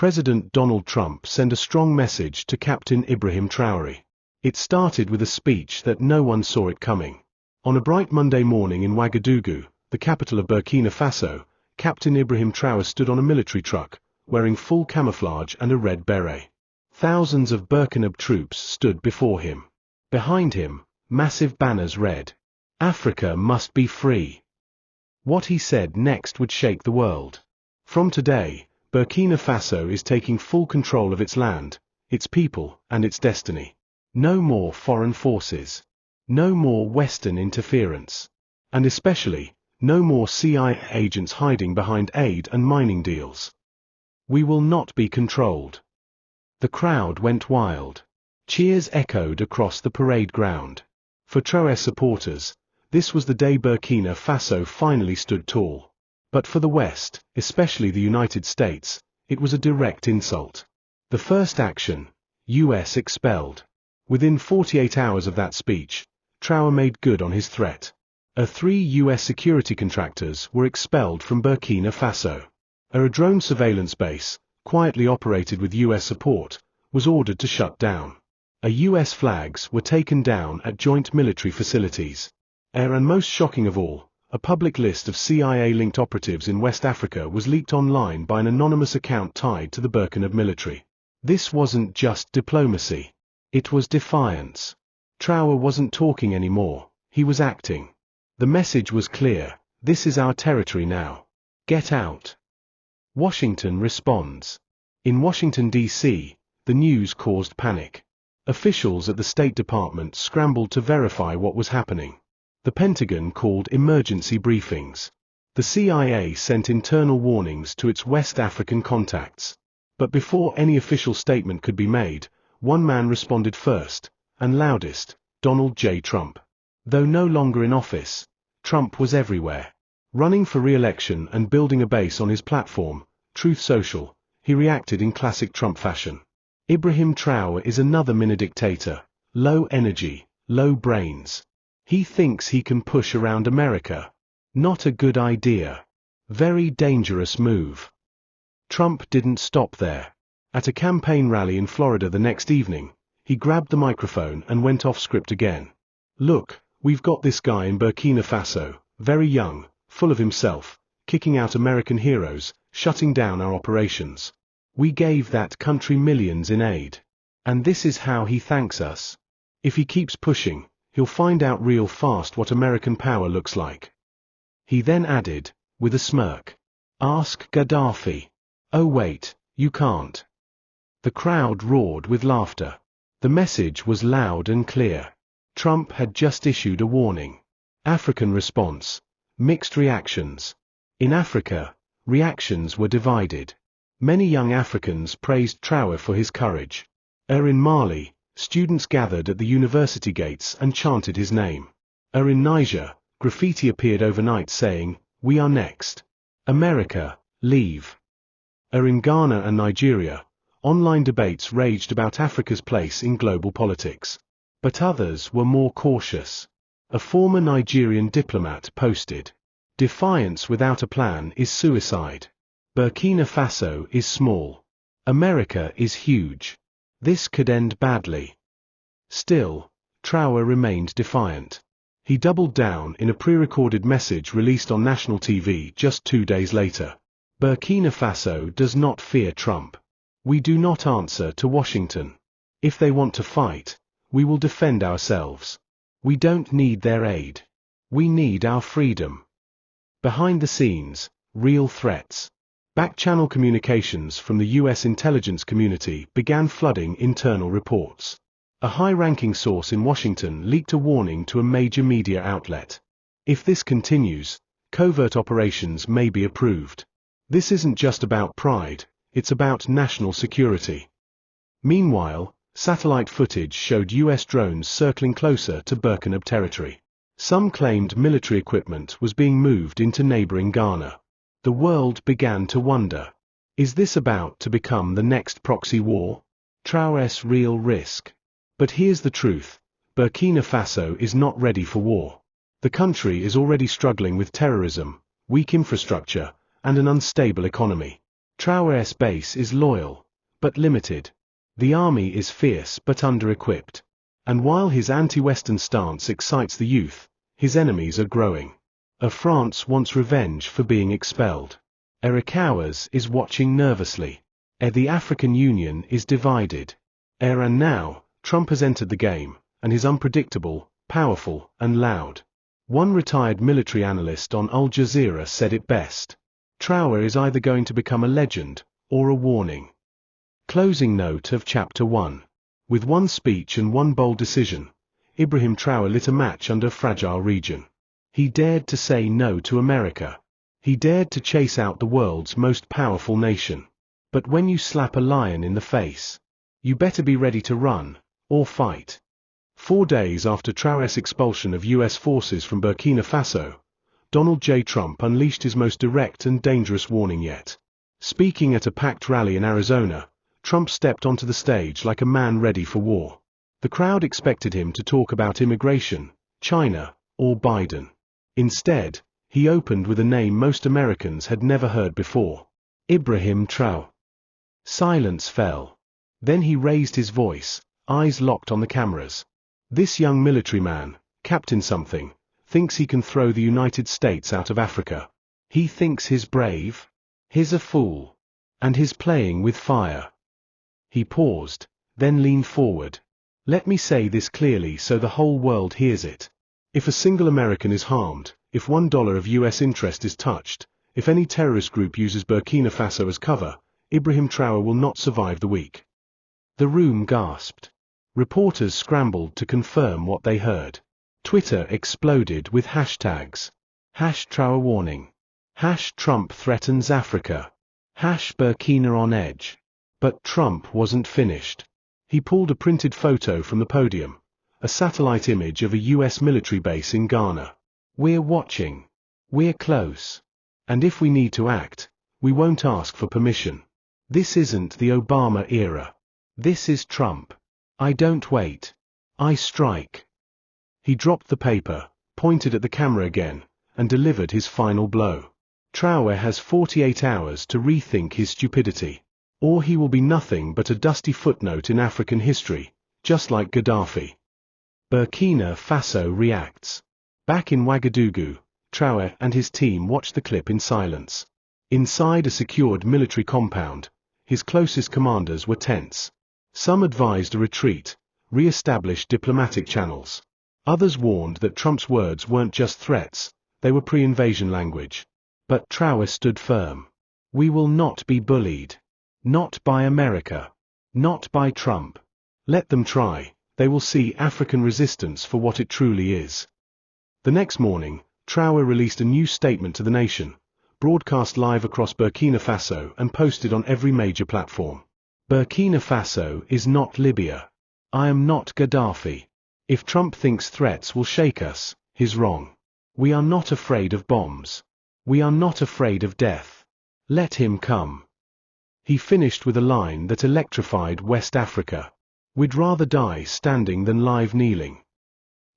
President Donald Trump sent a strong message to Captain Ibrahim Traoré. It started with a speech that no one saw it coming. On a bright Monday morning in Ouagadougou, the capital of Burkina Faso, Captain Ibrahim Traoré stood on a military truck, wearing full camouflage and a red beret. Thousands of Burkina troops stood before him. Behind him, massive banners read, "Africa must be free." What he said next would shake the world. From today, Burkina Faso is taking full control of its land, its people, and its destiny. No more foreign forces. No more Western interference. And especially, no more CIA agents hiding behind aid and mining deals. We will not be controlled. The crowd went wild. Cheers echoed across the parade ground. For Traoré supporters, this was the day Burkina Faso finally stood tall. But for the West, especially the United States, it was a direct insult. The first action, US expelled. Within 48 hours of that speech, Traoré made good on his threat. 3 US security contractors were expelled from Burkina Faso. A drone surveillance base, quietly operated with US support, was ordered to shut down. US flags were taken down at joint military facilities. And most shocking of all, a public list of CIA-linked operatives in West Africa was leaked online by an anonymous account tied to the Burkina military. This wasn't just diplomacy. It was defiance. Traoré wasn't talking anymore, he was acting. The message was clear: this is our territory now. Get out. Washington responds. In Washington, D.C., the news caused panic. Officials at the State Department scrambled to verify what was happening. The Pentagon called emergency briefings. The CIA sent internal warnings to its West African contacts. But before any official statement could be made, one man responded first, and loudest: Donald J. Trump. Though no longer in office, Trump was everywhere. Running for re-election and building a base on his platform, Truth Social, he reacted in classic Trump fashion. Ibrahim Traoré is another mini-dictator, low energy, low brains. He thinks he can push around America. Not a good idea. Very dangerous move. Trump didn't stop there. At a campaign rally in Florida the next evening, he grabbed the microphone and went off script again. "Look, we've got this guy in Burkina Faso, very young, full of himself, kicking out American heroes, shutting down our operations. We gave that country millions in aid. And this is how he thanks us. If he keeps pushing, he'll find out real fast what American power looks like." He then added, with a smirk, "Ask Gaddafi." "Oh wait, you can't." The crowd roared with laughter. The message was loud and clear. Trump had just issued a warning. African response. Mixed reactions. In Africa, reactions were divided. Many young Africans praised Traoré for his courage. In Mali, students gathered at the university gates and chanted his name. In Niger, graffiti appeared overnight saying, "We are next. America, leave." In Ghana and Nigeria, online debates raged about Africa's place in global politics. But others were more cautious. A former Nigerian diplomat posted, "Defiance without a plan is suicide. Burkina Faso is small. America is huge. This could end badly." Still, Traoré remained defiant. He doubled down in a pre-recorded message released on national TV just 2 days later. "Burkina Faso does not fear Trump. We do not answer to Washington. If they want to fight, we will defend ourselves. We don't need their aid. We need our freedom." Behind the scenes, real threats. Back-channel communications from the US intelligence community began flooding internal reports. A high-ranking source in Washington leaked a warning to a major media outlet. If this continues, covert operations may be approved. This isn't just about pride, it's about national security. Meanwhile, satellite footage showed US drones circling closer to Burkina territory. Some claimed military equipment was being moved into neighboring Ghana. The world began to wonder, is this about to become the next proxy war? Traoré's real risk. But here's the truth, Burkina Faso is not ready for war. The country is already struggling with terrorism, weak infrastructure, and an unstable economy. Traoré's base is loyal, but limited. The army is fierce but under-equipped. And while his anti-Western stance excites the youth, his enemies are growing. France wants revenge for being expelled. ECOWAS is watching nervously. The African Union is divided. And now, Trump has entered the game, and is unpredictable, powerful, and loud. One retired military analyst on Al Jazeera said it best. Traoré is either going to become a legend, or a warning. Closing note of Chapter 1. With one speech and one bold decision, Ibrahim Traoré lit a match under a fragile region. He dared to say no to America. He dared to chase out the world's most powerful nation. But when you slap a lion in the face, you better be ready to run, or fight. 4 days after Traoré's expulsion of U.S. forces from Burkina Faso, Donald J. Trump unleashed his most direct and dangerous warning yet. Speaking at a packed rally in Arizona, Trump stepped onto the stage like a man ready for war. The crowd expected him to talk about immigration, China, or Biden. Instead, he opened with a name most Americans had never heard before: Ibrahim Traoré. Silence fell. Then he raised his voice, eyes locked on the cameras. This young military man, Captain something, thinks he can throw the United States out of Africa. He thinks he's brave. He's a fool. And he's playing with fire. He paused, then leaned forward. Let me say this clearly so the whole world hears it. If a single American is harmed, if $1 of U.S. interest is touched, if any terrorist group uses Burkina Faso as cover, Ibrahim Traoré will not survive the week. The room gasped. Reporters scrambled to confirm what they heard. Twitter exploded with hashtags. #Traoré warning. #Trump threatens Africa. #Burkina on edge. But Trump wasn't finished. He pulled a printed photo from the podium, a satellite image of a U.S. military base in Ghana. We're watching. We're close. And if we need to act, we won't ask for permission. This isn't the Obama era. This is Trump. I don't wait. I strike. He dropped the paper, pointed at the camera again, and delivered his final blow. Traoré has 48 hours to rethink his stupidity. Or he will be nothing but a dusty footnote in African history, just like Gaddafi. Burkina Faso reacts. Back in Ouagadougou, Traoré and his team watched the clip in silence. Inside a secured military compound, his closest commanders were tense. Some advised a retreat, re-established diplomatic channels. Others warned that Trump's words weren't just threats, they were pre-invasion language. But Traoré stood firm. We will not be bullied. Not by America. Not by Trump. Let them try, they will see African resistance for what it truly is. The next morning, Traoré released a new statement to the nation, broadcast live across Burkina Faso and posted on every major platform. Burkina Faso is not Libya. I am not Gaddafi. If Trump thinks threats will shake us, he's wrong. We are not afraid of bombs. We are not afraid of death. Let him come. He finished with a line that electrified West Africa. We'd rather die standing than live kneeling.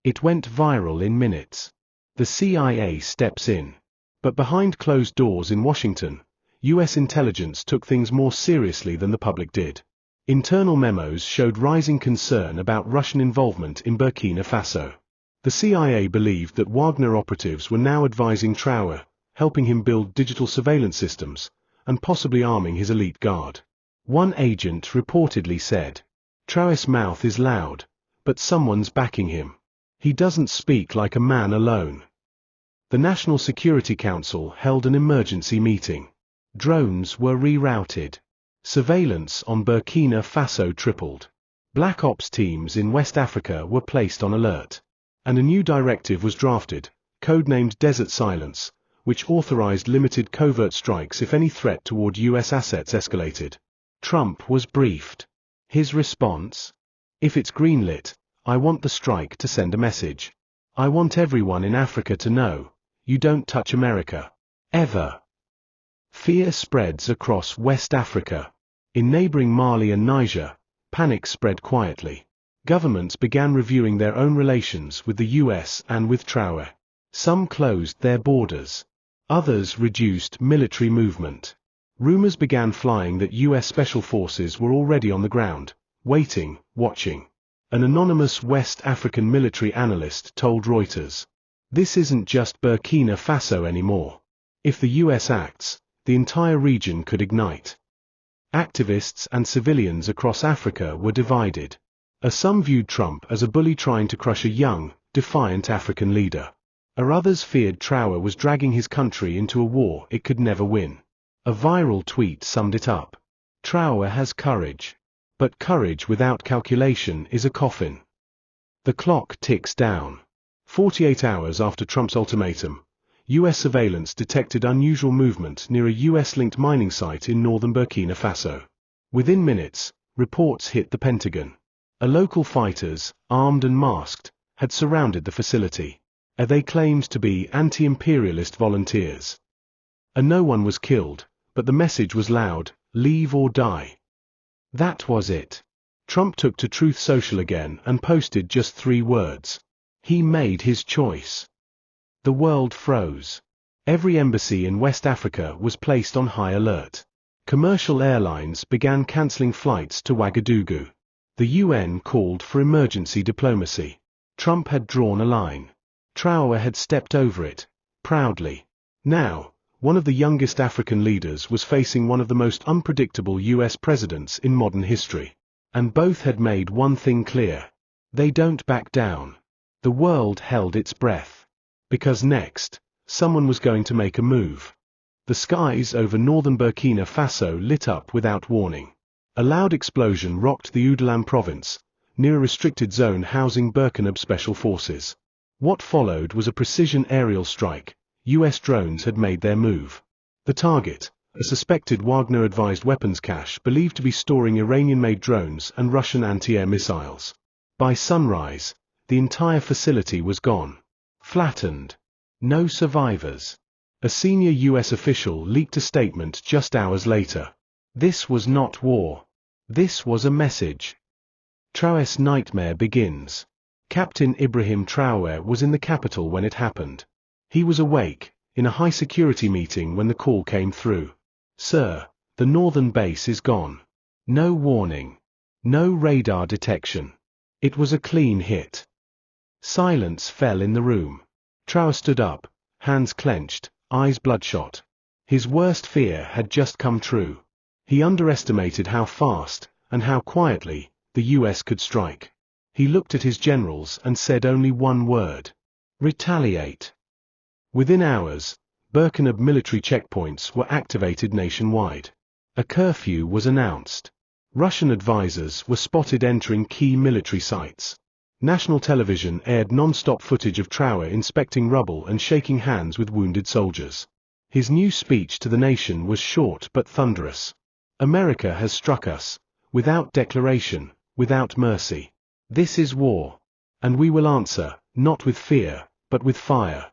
It went viral in minutes. The CIA steps in. But behind closed doors in Washington, U.S. intelligence took things more seriously than the public did. Internal memos showed rising concern about Russian involvement in Burkina Faso. The CIA believed that Wagner operatives were now advising Traoré, helping him build digital surveillance systems, and possibly arming his elite guard. One agent reportedly said, Traoré's mouth is loud, but someone's backing him. He doesn't speak like a man alone. The National Security Council held an emergency meeting. Drones were rerouted. Surveillance on Burkina Faso tripled. Black Ops teams in West Africa were placed on alert. And a new directive was drafted, codenamed Desert Silence, which authorized limited covert strikes if any threat toward U.S. assets escalated. Trump was briefed. His response? If it's greenlit, I want the strike to send a message. I want everyone in Africa to know, you don't touch America. Ever. Fear spreads across West Africa. In neighboring Mali and Niger, panic spread quietly. Governments began reviewing their own relations with the U.S. and with Traoré. Some closed their borders. Others reduced military movement. Rumors began flying that US Special Forces were already on the ground, waiting, watching. An anonymous West African military analyst told Reuters, "This isn't just Burkina Faso anymore. If the US acts, the entire region could ignite." Activists and civilians across Africa were divided. Some viewed Trump as a bully trying to crush a young, defiant African leader. Others feared Traoré was dragging his country into a war it could never win. A viral tweet summed it up. Traoré has courage. But courage without calculation is a coffin. The clock ticks down. 48 hours after Trump's ultimatum, US surveillance detected unusual movement near a US-linked mining site in northern Burkina Faso. Within minutes, reports hit the Pentagon. Local fighters, armed and masked, had surrounded the facility. They claimed to be anti-imperialist volunteers. No one was killed, but the message was loud: leave or die. That was it. Trump took to Truth Social again and posted just 3 words. He made his choice. The world froze. Every embassy in West Africa was placed on high alert. Commercial airlines began canceling flights to Ouagadougou. The UN called for emergency diplomacy. Trump had drawn a line. Traoré had stepped over it, proudly. Now, one of the youngest African leaders was facing one of the most unpredictable US presidents in modern history. And both had made one thing clear. They don't back down. The world held its breath. Because next, someone was going to make a move. The skies over northern Burkina Faso lit up without warning. A loud explosion rocked the Oudalam province, near a restricted zone housing Burkina Special Forces. What followed was a precision aerial strike. US drones had made their move. The target, a suspected Wagner-advised weapons cache believed to be storing Iranian-made drones and Russian anti-air missiles. By sunrise, the entire facility was gone. Flattened. No survivors. A senior US official leaked a statement just hours later. This was not war. This was a message. Traoré's nightmare begins. Captain Ibrahim Traoré was in the capital when it happened. He was awake, in a high-security meeting when the call came through. "Sir, the northern base is gone. No warning. No radar detection." It was a clean hit. Silence fell in the room. Traoré stood up, hands clenched, eyes bloodshot. His worst fear had just come true. He underestimated how fast, and how quietly, the US could strike. He looked at his generals and said only one word: retaliate. Within hours, Burkina military checkpoints were activated nationwide. A curfew was announced. Russian advisors were spotted entering key military sites. National television aired non-stop footage of Traoré inspecting rubble and shaking hands with wounded soldiers. His new speech to the nation was short but thunderous. "America has struck us, without declaration, without mercy. This is war. And we will answer, not with fear, but with fire."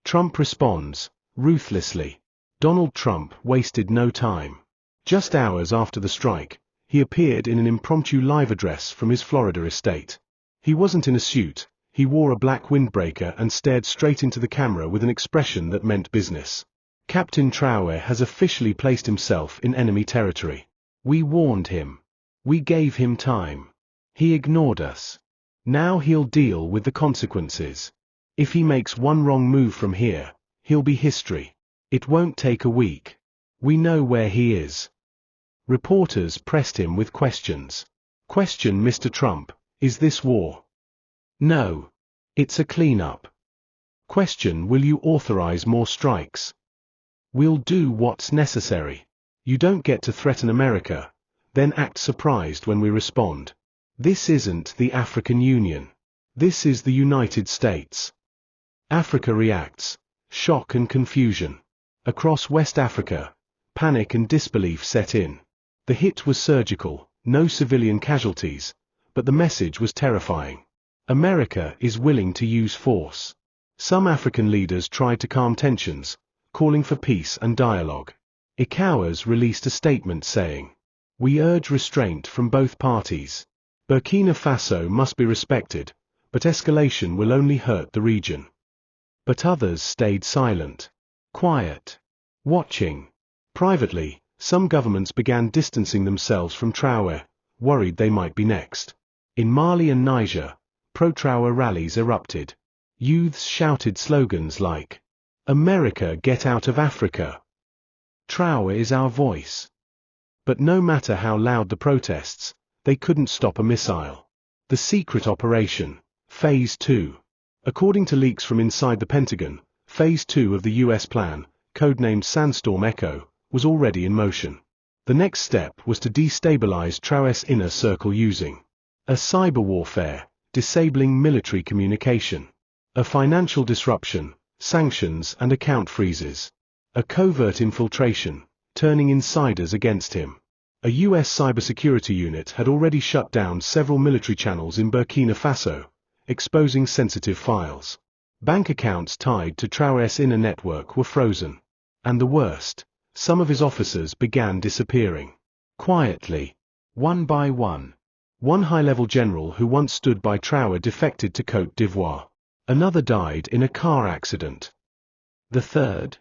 Trump responds, ruthlessly. Donald Trump wasted no time. Just hours after the strike, he appeared in an impromptu live address from his Florida estate. He wasn't in a suit, he wore a black windbreaker and stared straight into the camera with an expression that meant business. "Captain Traoré has officially placed himself in enemy territory. We warned him. We gave him time. He ignored us. Now he'll deal with the consequences. If he makes one wrong move from here, he'll be history. It won't take a week. We know where he is." Reporters pressed him with questions. "Question Mr. Trump, is this war?" "No. It's a cleanup." Question: "Will you authorize more strikes?" "We'll do what's necessary. You don't get to threaten America, then act surprised when we respond. This isn't the African Union. This is the United States." Africa reacts. Shock and confusion. Across West Africa, panic and disbelief set in. The hit was surgical, no civilian casualties, but the message was terrifying. America is willing to use force. Some African leaders tried to calm tensions, calling for peace and dialogue. ECOWAS released a statement saying, "We urge restraint from both parties. Burkina Faso must be respected, but escalation will only hurt the region." But others stayed silent. Quiet. Watching. Privately, Some governments began distancing themselves from Traoré, worried they might be next. In Mali and Niger, pro-Traoré rallies erupted. Youths shouted slogans like, "America, get out of Africa! Traoré is our voice." But no matter how loud the protests, they couldn't stop a missile. The secret operation, Phase 2. According to leaks from inside the Pentagon, Phase 2 of the US plan, codenamed Sandstorm Echo, was already in motion. The next step was to destabilize Traoré's inner circle using a cyber warfare, disabling military communication, a financial disruption, sanctions and account freezes, a covert infiltration, turning insiders against him. A US cybersecurity unit had already shut down several military channels in Burkina Faso, exposing sensitive files. Bank accounts tied to Traoré's inner network were frozen. And the worst, some of his officers began disappearing. Quietly. One by one. One high-level general who once stood by Traoré defected to Côte d'Ivoire. Another died in a car accident. The third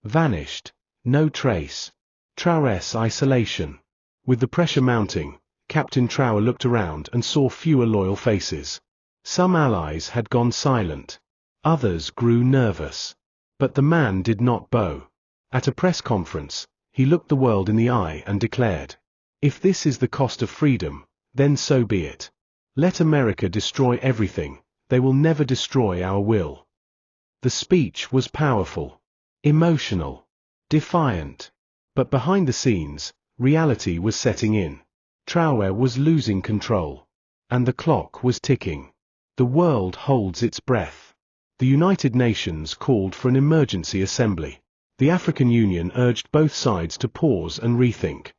vanished. No trace. Traoré's isolation. With the pressure mounting, Captain Traoré looked around and saw fewer loyal faces. Some allies had gone silent. Others grew nervous. But the man did not bow. At a press conference, he looked the world in the eye and declared, "If this is the cost of freedom, then so be it. Let America destroy everything, they will never destroy our will." The speech was powerful, emotional, defiant. But behind the scenes, reality was setting in. Traoré was losing control. And the clock was ticking. The world holds its breath. The United Nations called for an emergency assembly. The African Union urged both sides to pause and rethink.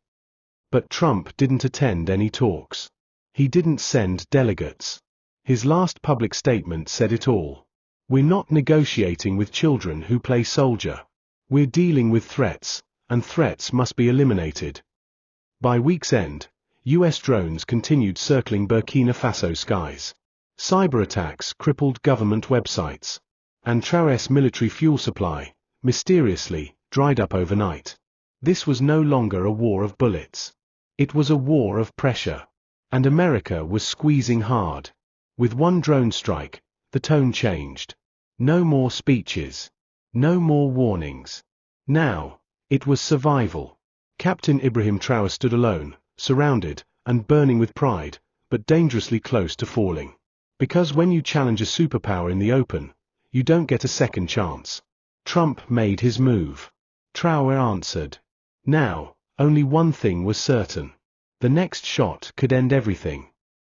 But Trump didn't attend any talks. He didn't send delegates. His last public statement said it all. "We're not negotiating with children who play soldier. We're dealing with threats, and threats must be eliminated." By week's end, US drones continued circling Burkina Faso skies. Cyber attacks crippled government websites. And Traoré's military fuel supply, mysteriously, dried up overnight. This was no longer a war of bullets. It was a war of pressure. And America was squeezing hard. With one drone strike, the tone changed. No more speeches. No more warnings. Now, it was survival. Captain Ibrahim Traoré stood alone, surrounded, and burning with pride, but dangerously close to falling. Because when you challenge a superpower in the open, you don't get a second chance. Trump made his move. Traoré answered. Now, only one thing was certain. The next shot could end everything.